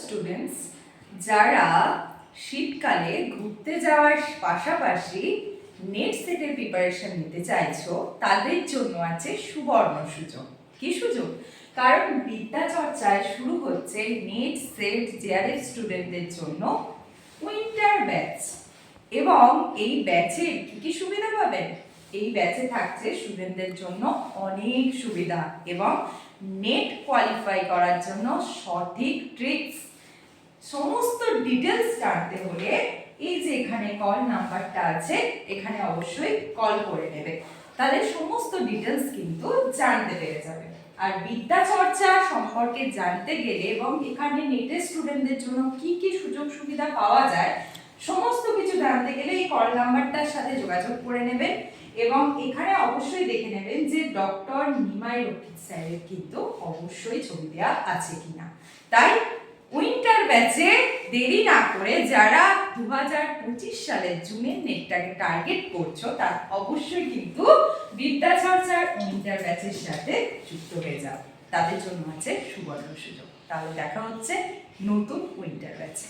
Students যারা শীতকালে ঘুরতে যাওয়ার পাশাপাশি নেট সেটের প্রিপারেশন নিতে চাইছো তাদের জন্য আছে সুবর্ণ সুযোগ। কি সুযোগ? কারণ বিদ্যা চর্চায় শুরু হচ্ছে নেট সেট জেআরএফ স্টুডেন্টদের জন্য উইন্টার ব্যাচ, এবং এই ব্যাচের কি কি সুবিধা পাবেন? এই ব্যাচে থাকছে স্টুডেন্টদের জন্য অনেক সুবিধা এবং নেট কোয়ালিফাই করার জন্য সঠিক ট্রিক্স। সমস্ত ডিটেলস জানতে হলে এই যে এখানে কল নাম্বারটা আছে, এখানে অবশ্যই কল করে নেবে, তাহলে সমস্ত ডিটেলস কিন্তু জানতে পেরে যাবে। আর বিদ্যা চর্চা সম্পর্কে জানতে গেলে এবং এখানে নেটের স্টুডেন্টদের জন্য কি কি সুযোগ সুবিধা পাওয়া যায় সমস্ত কিছু জানতে গেলে এই কল নাম্বারটার সাথে যোগাযোগ করে নেবেন এবং এখানে অবশ্যই দেখে নেবেন যে ডক্টর নিমাই রক্ষিত স্যারের কিন্তু অবশ্যই ছবি দেওয়া আছে কিনা। তাই উইন্টার ব্যাচে দেরি না করে যারা 2025 সালের জুনের নেটটাকে টার্গেট করছো তার অবশ্যই কিন্তু বিদ্যা চর্চার উইন্টার ব্যাচের সাথে যুক্ত হয়ে যাও, তাদের জন্য আছে সুবর্ণ সুযোগ। তাহলে দেখা হচ্ছে নতুন উইন্টার ব্যাচে।